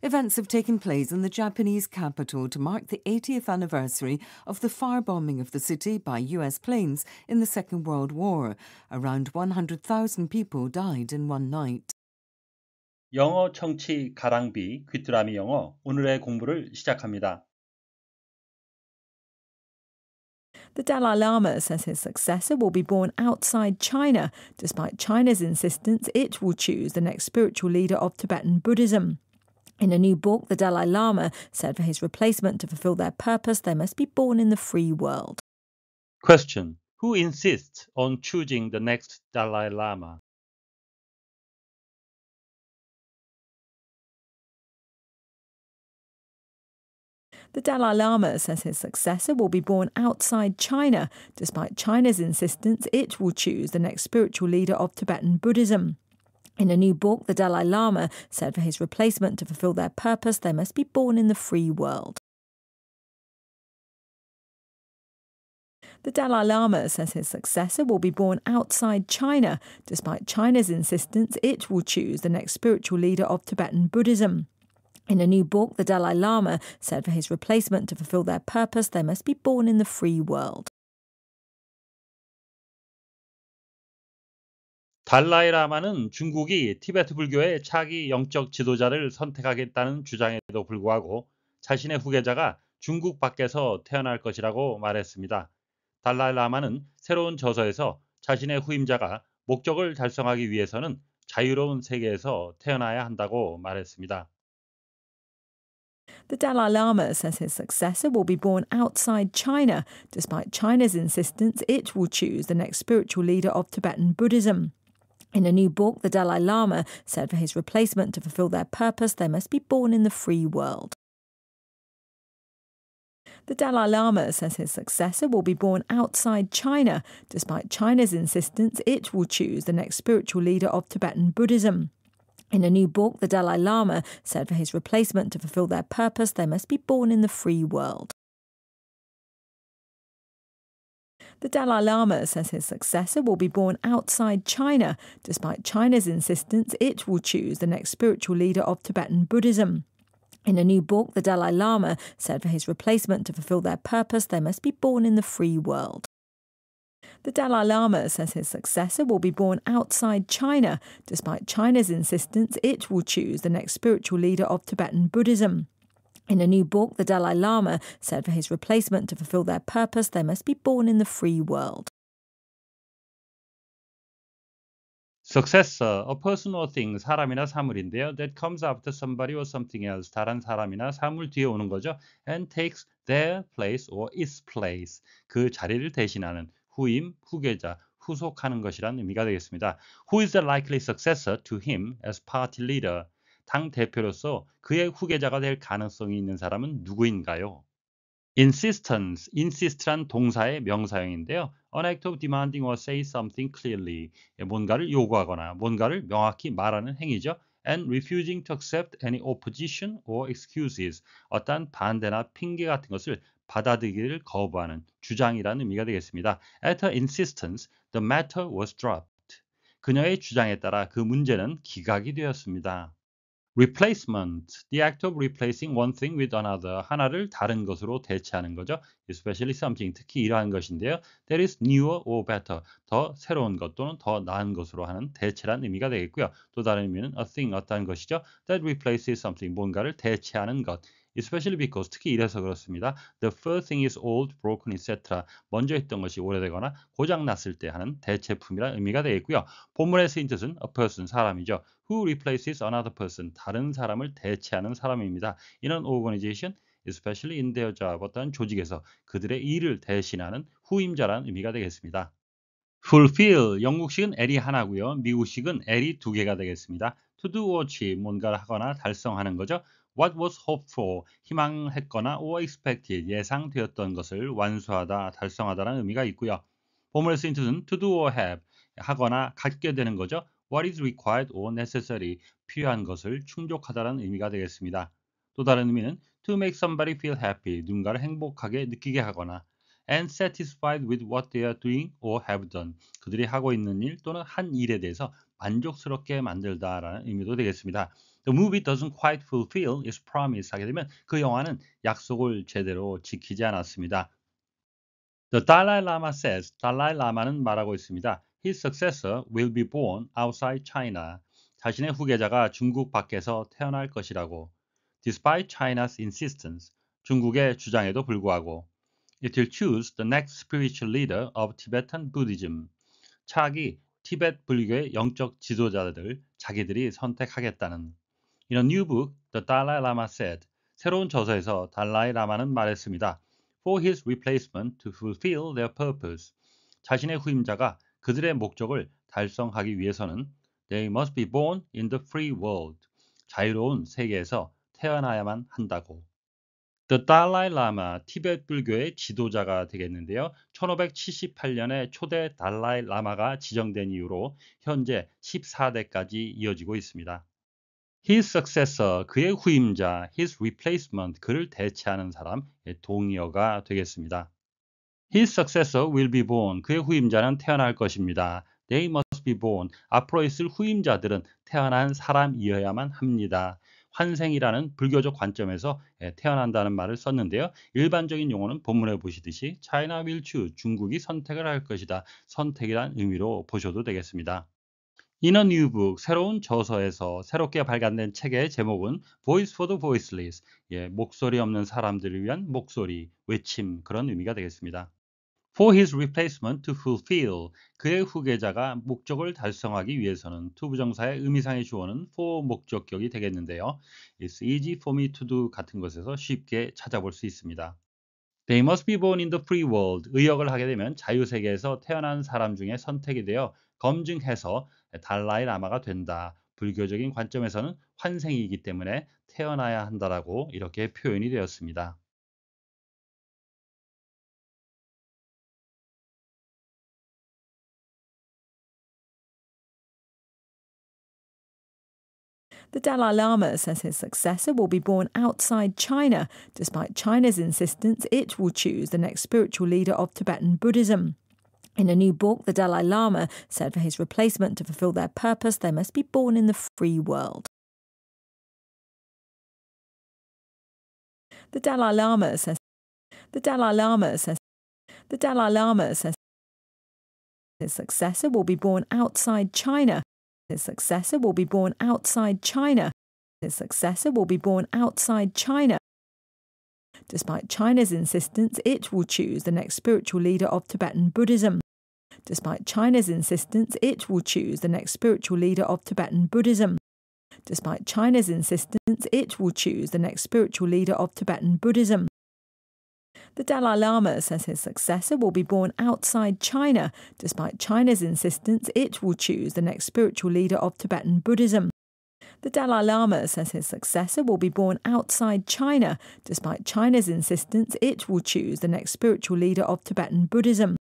Events have taken place in the Japanese capital to mark the 80th anniversary of the firebombing of the city by US planes in the Second World War. Around 100,000 people died in one night. 영어 청취 가랑비 귀뚜라미 영어 오늘의 공부를 시작합니다. The Dalai Lama says his successor will be born outside China, despite China's insistence it will choose the next spiritual leader of Tibetan Buddhism. In a new book, the Dalai Lama said for his replacement to fulfill their purpose, they must be born in the free world. Question. Who insists on choosing the next Dalai Lama? The Dalai Lama says his successor will be born outside China, despite China's insistence it will choose the next spiritual leader of Tibetan Buddhism. In a new book, the Dalai Lama said for his replacement to fulfill their purpose, they must be born in the free world. The Dalai Lama says his successor will be born outside China, despite China's insistence it will choose the next spiritual leader of Tibetan Buddhism. In a new book, the Dalai Lama said for his replacement to fulfill their purpose, they must be born in the free world. 달라이 라마는 중국이 티베트 불교의 차기 영적 지도자를 선택하겠다는 주장에도 불구하고 자신의 후계자가 중국 밖에서 태어날 것이라고 말했습니다. 달라이 라마는 새로운 저서에서 자신의 후임자가 목적을 달성하기 위해서는 자유로운 세계에서 태어나야 한다고 말했습니다. The Dalai Lama says his successor will be born outside China, despite China's insistence it will choose the next spiritual leader of Tibetan Buddhism. In a new book, the Dalai Lama said for his replacement to fulfill their purpose, they must be born in the free world. The Dalai Lama says his successor will be born outside China, despite China's insistence it will choose the next spiritual leader of Tibetan Buddhism. In a new book, the Dalai Lama said for his replacement to fulfill their purpose, they must be born in the free world. The Dalai Lama says his successor will be born outside China, despite China's insistence it will choose the next spiritual leader of Tibetan Buddhism. In a new book, the Dalai Lama said for his replacement to fulfill their purpose, they must be born in the free world. The Dalai Lama says his successor will be born outside China, despite China's insistence it will choose the next spiritual leader of Tibetan Buddhism. In a new book, the Dalai Lama said for his replacement to fulfill their purpose, they must be born in the free world. Successor, a person or thing, 사람이나 사물인데요. That comes after somebody or something else, 다른 사람이나 사물 뒤에 오는 거죠. And takes their place or its place, 그 자리를 대신하는 후임, 후계자, 후속하는 것이라는 의미가 되겠습니다. Who is the likely successor to him as party leader? 당 대표로서 그의 후계자가 될 가능성이 있는 사람은 누구인가요? insistence, insist란 동사의 명사형인데요. An act of demanding or say something clearly. 뭔가를 요구하거나 뭔가를 명확히 말하는 행위죠. And refusing to accept any opposition or excuses. 어떤 반대나 핑계 같은 것을 받아들이기를 거부하는 주장이라는 의미가 되겠습니다. At her insistence, the matter was dropped. 그녀의 주장에 따라 그 문제는 기각이 되었습니다. Replacement, the act of replacing one thing with another. 하나를 다른 것으로 대체하는 거죠. Especially something, 특히 이러한 것인데요. That is newer or better. 더 새로운 것 또는 더 나은 것으로 하는 대체란 의미가 되겠고요. 또 다른 의미는 a thing, 어떤 것이죠. That replaces something, 뭔가를 대체하는 것. Especially because, 특히 이래서 그렇습니다. The first thing is old, broken, etc. 먼저 했던 것이 오래되거나 고장났을 때 하는 대체품이라는 의미가 되겠고요. 본문의 쓰인 뜻은 a person, 사람이죠. Who replaces another person, 다른 사람을 대체하는 사람입니다. In an organization, especially in their job, 어떤 조직에서 그들의 일을 대신하는 후임자라는 의미가 되겠습니다. fulfill, 영국식은 L이 하나고요. 미국식은 L이 두 개가 되겠습니다. to do or achieve, 뭔가를 하거나 달성하는 거죠. What was hoped for, 희망했거나 or expected, 예상되었던 것을 완수하다, 달성하다라는 의미가 있고요. 본문에 쓰인 뜻은 to do or have, 하거나 갖게 되는 거죠. What is required or necessary, 필요한 것을 충족하다라는 의미가 되겠습니다. 또 다른 의미는 to make somebody feel happy, 누군가를 행복하게 느끼게 하거나 and satisfied with what they are doing or have done. 그들이 하고 있는 일 또는 한 일에 대해서 만족스럽게 만들다라는 의미도 되겠습니다. The movie doesn't quite fulfill its promise 하게 되면 그 영화는 약속을 제대로 지키지 않았습니다. The Dalai Lama says, 달라이 라마는 말하고 있습니다. His successor will be born outside China. 자신의 후계자가 중국 밖에서 태어날 것이라고. Despite China's insistence, 중국의 주장에도 불구하고. It will choose the next spiritual leader of Tibetan Buddhism. 차기 티베트 불교의 영적 지도자들 자기들이 선택하겠다는. In a new book, the Dalai Lama said, 새로운 저서에서 달라이 라마는 말했습니다. For his replacement to fulfill their purpose. 자신의 후임자가 그들의 목적을 달성하기 위해서는 they must be born in the free world. 자유로운 세계에서 태어나야만 한다고. The Dalai Lama, 티베트 불교의 지도자가 되겠는데요. 1578년에 초대 달라이 라마가 지정된 이후로 현재 14대까지 이어지고 있습니다. His successor, 그의 후임자, his replacement, 그를 대체하는 사람, 동의어가 되겠습니다. His successor will be born, 그의 후임자는 태어날 것입니다. They must be born, 앞으로 있을 후임자들은 태어난 사람이어야만 합니다. 환생이라는 불교적 관점에서 태어난다는 말을 썼는데요. 일반적인 용어는 본문에 보시듯이 China will choose, 중국이 선택을 할 것이다. 선택이란 의미로 보셔도 되겠습니다. In a new book, 새로운 저서에서 새롭게 발간된 책의 제목은 Voice for the Voiceless, 목소리 없는 사람들을 위한 목소리, 외침 그런 의미가 되겠습니다. For his replacement to fulfill, 그의 후계자가 목적을 달성하기 위해서는 to 부정사의 의미상의 주어는 for 목적격이 되겠는데요. It's easy for me to do 같은 것에서 쉽게 찾아볼 수 있습니다. They must be born in the free world. 의역을 하게 되면 자유세계에서 태어난 사람 중에 선택이 되어 검증해서 달라이 라마가 된다. 불교적인 관점에서는 환생이기 때문에 태어나야 한다라고 이렇게 표현이 되었습니다. The Dalai Lama says his successor will be born outside China, despite China's insistence it will choose the next spiritual leader of Tibetan Buddhism. In a new book, the Dalai Lama said for his replacement to fulfill their purpose, they must be born in the free world. The Dalai Lama says his successor will be born outside China. His successor will be born outside China. His successor will be born outside China. Despite China's insistence, it will choose the next spiritual leader of Tibetan Buddhism. Despite China's insistence, it will choose the next spiritual leader of Tibetan Buddhism. Despite China's insistence, it will choose the next spiritual leader of Tibetan Buddhism. The Dalai Lama says his successor will be born outside China. Despite China's insistence, it will choose the next spiritual leader of Tibetan Buddhism. The Dalai Lama says his successor will be born outside China. Despite China's insistence, it will choose the next spiritual leader of Tibetan Buddhism.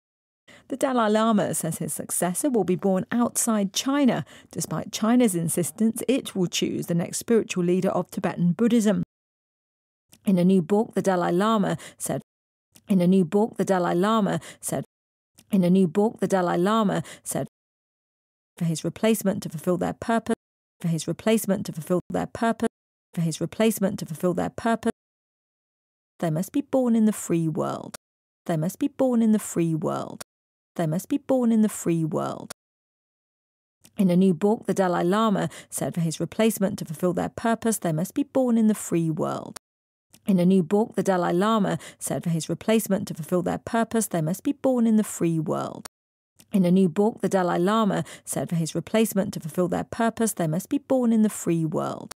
The Dalai Lama says his successor will be born outside China. Despite China's insistence, it will choose the next spiritual leader of Tibetan Buddhism. In a new book, the Dalai Lama said for his replacement to fulfill their purpose, they must be born in the free world. They must be born in the free world. They must be born in the free world. In a new book, the Dalai Lama said for his replacement to fulfill their purpose, they must be born in the free world. In a new book, the Dalai Lama said for his replacement to fulfill their purpose, they must be born in the free world. In a new book, the Dalai Lama said for his replacement to fulfill their purpose, they must be born in the free world.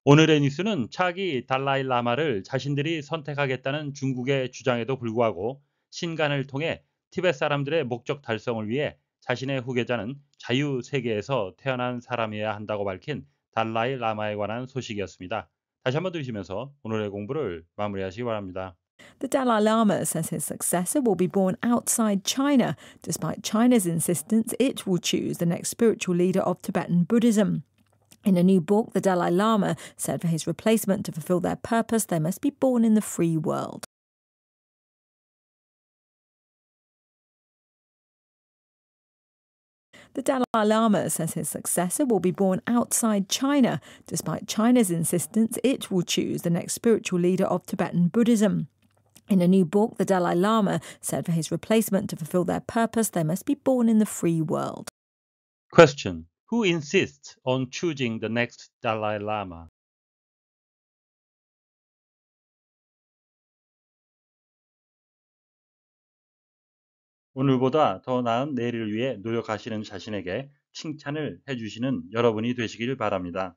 오늘의 뉴스는 차기 달라이 라마를 자신들이 선택하겠다는 중국의 주장에도 불구하고 신간을 통해 티베트 사람들의 목적 달성을 위해 자신의 후계자는 자유 세계에서 태어난 사람이어야 한다고 밝힌 달라이 라마에 관한 소식이었습니다. 다시 한번 들으시면서 오늘의 공부를 마무리하시기 바랍니다. The Dalai Lama says his successor will be born outside China. Despite China's insistence, it will choose the next spiritual leader of Tibetan Buddhism. In a new book, the Dalai Lama said for his replacement to fulfill their purpose, they must be born in the free world. The Dalai Lama says his successor will be born outside China. Despite China's insistence, it will choose the next spiritual leader of Tibetan Buddhism. In a new book, the Dalai Lama said for his replacement to fulfill their purpose, they must be born in the free world. Question. Who insists on choosing the next Dalai Lama? 오늘보다 더 나은 내일을 위해 노력하시는 자신에게 칭찬을 해주시는 여러분이 되시길 바랍니다.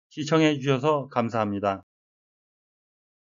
시청해 주셔서 감사합니다.